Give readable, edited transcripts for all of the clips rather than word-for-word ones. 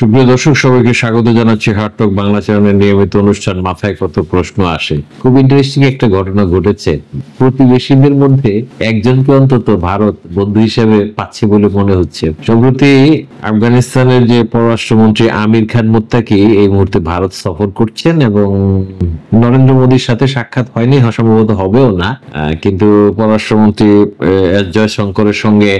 সুপ্রিয় দর্শক, সবাইকে স্বাগত জানাচ্ছি হার্টক বাংলা চ্যানেলের নিয়মিত অনুষ্ঠান মাথায় কত প্রশ্ন আসে। খুব ইন্টারেস্টিং একটা ঘটনা ঘটেছে। প্রতিবেশীদের মধ্যে একজনকে অন্তত ভারত বন্ধু হিসেবে পাচ্ছে বলে মনে হচ্ছে। সম্প্রতি আফগানিস্তানের যে পররাষ্ট্রমন্ত্রী আমির খান মুত্তাকি এই মুহূর্তে ভারত সফর করছেন এবং নরেন্দ্র মোদীর সাথে সাক্ষাৎ হয়নি, সম্ভবত হবেও না, কিন্তু পররাষ্ট্রমন্ত্রী এস জয়শঙ্করের সঙ্গে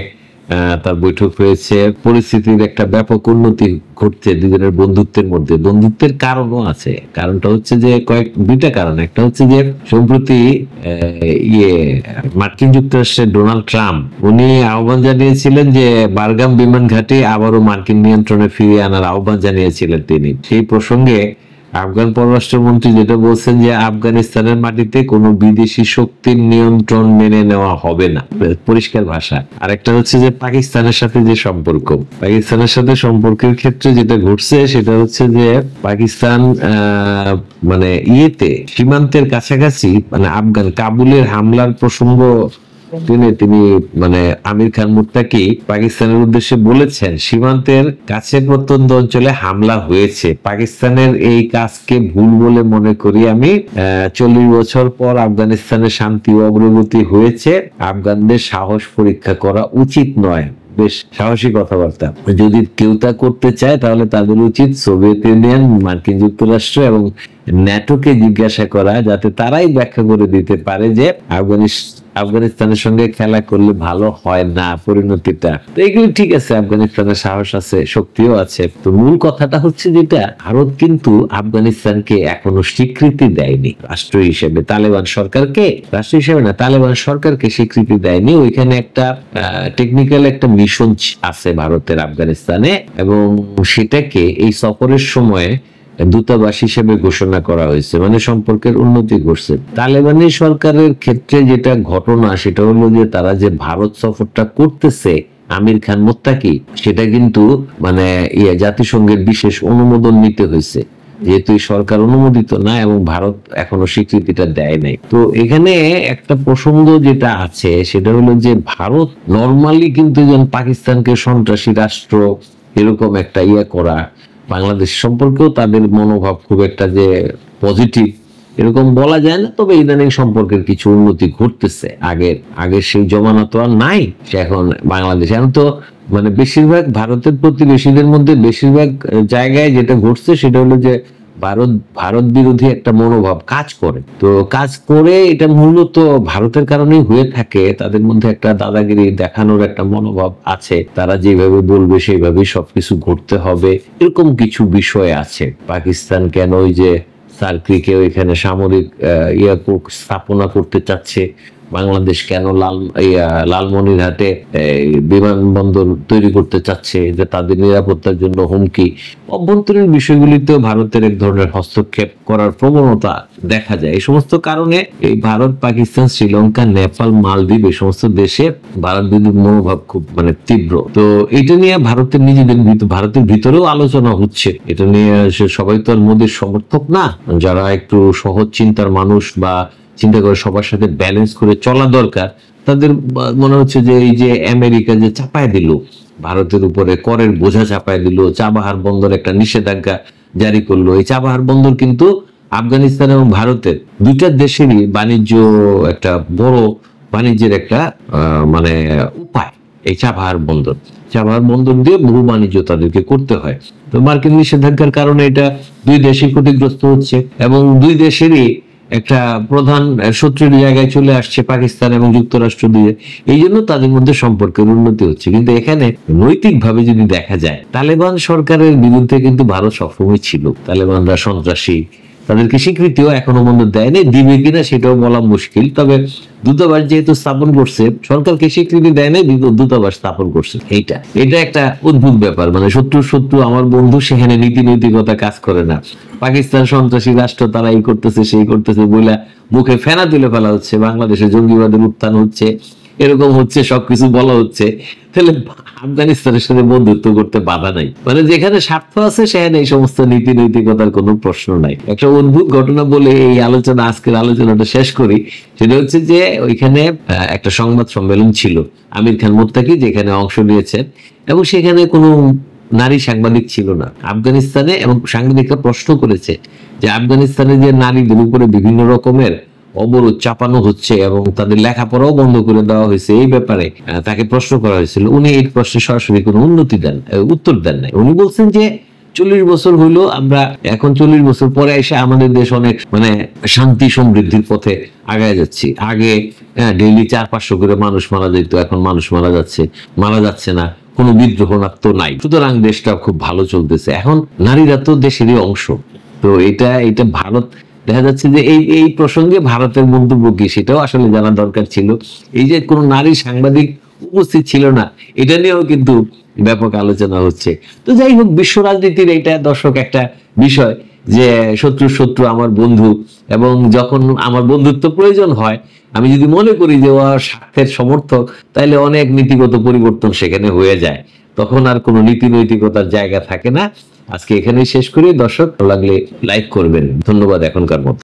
তার বৈঠক হয়েছে। পরিস্থিতির একটা ব্যাপক উন্নতি ঘটছে দুজনের বন্ধুত্বের মধ্যে। বন্ধুত্বের কারণও আছে। কারণটা হচ্ছে যে দুইটা কারণ। একটা হচ্ছে যে সম্প্রতি মার্কিন যুক্তরাষ্ট্রের ডোনাল্ড ট্রাম্প উনি আহ্বান জানিয়েছিলেন যে বারগাম বিমান ঘাঁটি আবারও মার্কিন নিয়ন্ত্রণে ফিরিয়ে আনার আহ্বান জানিয়েছিলেন তিনি। সেই প্রসঙ্গে আফগান পররাষ্ট্রমন্ত্রী যেটা বলছেন যে আফগানিস্তানের মাটিতে কোনো বিদেশি শক্তির নিয়ন্ত্রণ মেনে নেওয়া হবে না, পরিষ্কার ভাষা। আর একটা হচ্ছে যে পাকিস্তানের সাথে যে পাকিস্তানের সাথে সম্পর্কের ক্ষেত্রে যেটা ঘটছে সেটা হচ্ছে যে পাকিস্তান মানে সীমান্তের কাছাকাছি, মানে আফগান কাবুলের হামলার প্রসঙ্গ তিনি মানে আমির খান মুত্তাকি পাকিস্তানের উদ্দেশ্যে বলেছেন, সীমান্তের কাছে প্রত্যন্ত অঞ্চলে হামলা হয়েছে। পাকিস্তানের এই কাজকে ভুল বলে মনে করি আমি। 40 বছর পর আফগানিস্তানের শান্তি ও অগ্রগতি হয়েছে। আফগানদের সাহস পরীক্ষা করা উচিত নয়। বেশ সাহসী কথাবার্তা। যদি কেউ তা করতে চায় তাহলে তাদের উচিত সোভিয়েত ইউনিয়ন, মার্কিন যুক্তরাষ্ট্র এবং ন্যাটোকে জিজ্ঞাসা করা, যাতে তারাই ব্যাখ্যা করে দিতে পারে যে আফগানিস্তানের সঙ্গে খেলা করলে ভালো হয় না পরিণতিটা। তো এগুলো ঠিক আছে, আফগানিস্তানের সাহস আছে, শক্তিও আছে। তো মূল কথাটা হচ্ছে যেটা, ভারত কিন্তু আফগানিস্তানকে এখনো স্বীকৃতি দেয়নি রাষ্ট্র হিসেবে। তালেবান সরকারকে রাষ্ট্র হিসেবে না, তালেবান সরকারকে স্বীকৃতি দেয়নি। ওইখানে একটা টেকনিক্যাল একটা মিশন আছে ভারতের আফগানিস্তানে, এবং সেটাকে এই সফরের সময় দূতাবাস হিসেবে ঘোষণা করা হয়েছে, মানে সম্পর্কের উন্নতি ঘটছে। তালেবানি সরকারের ক্ষেত্রে যেটা ঘটনা সেটা হলো যে তারা যে ভারত সফরটা করতেছে আমির খান মুত্তাকি, সেটা কিন্তু মানে জাতিসংঘের বিশেষ অনুমোদন নিতে হয়েছে, যেহেতু সরকার অনুমোদিত না এবং ভারত এখনো স্বীকৃতিটা দেয় নাই। তো এখানে একটা প্রসঙ্গ যেটা আছে সেটা হলো যে ভারত নর্মালি কিন্তু যেন পাকিস্তানকে সন্ত্রাসী রাষ্ট্র এরকম একটা করা, বাংলাদেশ সম্পর্কেও তাদের মনোভাব খুব একটা যে পজিটিভ এরকম বলা যায় না। তবে ইদানিং সম্পর্কের কিছু উন্নতি ঘটতেছে। আগের সেই জমানা তো আর নাই। সে এখন বাংলাদেশ এখন তো মানে বেশিরভাগ ভারতের প্রতিবেশীদের মধ্যে বেশিরভাগ জায়গায় যেটা ঘটছে সেটা হলো যে ভারত বিরোধী একটা মনোভাব কাজ করে। তো কাজ করে এটা মূলত ভারতের কারণেই হয়ে থাকে। তাদের মধ্যে একটা দাদাগিরি দেখানোর একটা মনোভাব আছে। তারা যেভাবে বলবে সেইভাবেই সবকিছু ঘটতে হবে, এরকম কিছু বিষয় আছে। পাকিস্তান কেন ওই যে সার্ককে ওইখানে সামরিক স্থাপনা করতে চাচ্ছে, বাংলাদেশ কেন লালমনিরহাটে বিমানবন্দর তৈরি করতে চাচ্ছে, যে তাদের নিরাপত্তার জন্য হুমকি, অভ্যন্তরীণ বিষয়গুলিতে ভারতের এক ধরনের হস্তক্ষেপ করার প্রবণতা দেখা যায়। এই সমস্ত কারণে এই ভারত, পাকিস্তান, শ্রীলঙ্কা, নেপাল, মালদ্বীপ এই সমস্ত দেশে ভারত বিরোধী মনোভাব খুব মানে তীব্র। তো এটা নিয়ে ভারতের ভিতরেও আলোচনা হচ্ছে। এটা নিয়ে সবাই তো আর মোদীর সমর্থক না। যারা একটু সহজ চিন্তার মানুষ বা চিন্তা করে সবার সাথে ব্যালেন্স করে চলা দরকার, তাদের মনে হচ্ছে যে এই যে আমেরিকা যে চাপায় দিল ভারতের উপরে, করের বোঝা চাপায় দিল, চাবাহার বন্দর একটা নিষেধাজ্ঞা জারি করলো। এই চাবাহার বন্দর কিন্তু আফগানিস্তান এবং ভারতের দুইটা দেশেরই একটা বড় বাণিজ্যের একটা মানে উপায়। এই চাবাহার বন্দর দিয়ে বহু বাণিজ্য তাদেরকে করতে হয়। তো মার্কিন নিষেধাজ্ঞার কারণে এটা দুই দেশই ক্ষতিগ্রস্ত হচ্ছে এবং দুই দেশেরই একটা প্রধান শত্রুর জায়গায় চলে আসছে পাকিস্তান এবং যুক্তরাষ্ট্র দিয়ে। এই জন্য তাদের মধ্যে সম্পর্কের উন্নতি হচ্ছে। কিন্তু এখানে নৈতিকভাবে যদি দেখা যায়, তালেবান সরকারের বিরুদ্ধে কিন্তু ভারত সবসময় ছিল। তালেবানরা সন্ত্রাসী, তাদেরকে স্বীকৃতিও এখনো পর্যন্ত দেয়নি, দিবে কিনা সেটাও বলা মুশকিল। তবে দূতাবাস যেহেতু স্থাপন করছে, সরকারকে স্বীকৃতি দেয় নাই, দূতাবাস স্থাপন করছে। এটা একটা অদ্ভুত ব্যাপার। মানে শত্রু আমার বন্ধু, সেখানে নীতি নৈতিকতা কাজ করে না। পাকিস্তান সন্ত্রাসী রাষ্ট্র, তারা এই করতেছে সেই করতেছে বলে মুখে ফেনা তুলে ফেলা হচ্ছে, বাংলাদেশে জঙ্গিবাদের উত্থান হচ্ছে, এরকম হচ্ছে, সবকিছু বলা হচ্ছে। তাহলে আফগানিস্তানের সাথে বন্ধুত্ব করতে বাধা নাই। মানে যেখানে স্বার্থ আছে সেখানে এই সমস্ত নীতি নৈতিকতার কোনো প্রশ্ন নাই। একটা অদ্ভুত ঘটনা বলে এই আজকের আলোচনাটা শেষ করি। সেটা হচ্ছে যে ওইখানে একটা সংবাদ সম্মেলন ছিল, আমির খান মুত্তাকি যেখানে অংশ নিয়েছেন, এবং সেখানে কোনো নারী সাংবাদিক ছিল না আফগানিস্তানে, এবং সাংবাদিকরা প্রশ্ন করেছে যে আফগানিস্তানে যে নারীদের উপরে বিভিন্ন রকমের অবরোধ চাপানো হচ্ছে এবং তাদের লেখাপড়াও বন্ধ করে দেওয়া হয়েছে, এই ব্যাপারে তাকে প্রশ্ন করা হয়েছিল। উনি এই প্রশ্নে সরাসরি কোনো উত্তর দেন নাই। উনি বলছেন যে 40 বছর হইলো, আমরা এখন 40 বছর পরে এসে আমাদের দেশ অনেক শান্তি সমৃদ্ধির পথে আগায় যাচ্ছি। আগে ডেইলি 400-500 করে মানুষ মারা যেত, এখন মানুষ মারা যাচ্ছে না, কোনো বিদ্রোহ তো নাই, সুতরাং দেশটা খুব ভালো চলতেছে। এখন নারীরা তো দেশেরই অংশ। তো এটা ভারত, দেখা যাচ্ছে যে এই প্রসঙ্গে ভারতের মন্তব্য কি সেটাও আসলে জানা দরকার ছিল। এই যে কোনো নারী সাংবাদিক উপস্থিত ছিল না, এটা নিয়েও কিন্তু ব্যাপক আলোচনা হচ্ছে। তো যাই হোক, বিশ্ব রাজনীতির এটা দর্শক একটা বিষয় যে শত্রু আমার বন্ধু, এবং যখন আমার বন্ধুত্ব প্রয়োজন হয়, আমি যদি মনে করি যে ও স্বার্থের সমর্থক, তাহলে অনেক নীতিগত পরিবর্তন সেখানে হয়ে যায়, তখন আর কোনো নীতি নৈতিকতার জায়গা থাকে না। আজকে এখানেই শেষ করি। দর্শক, ভালো লাগলে লাইক করবেন। ধন্যবাদ এখনকার মতো।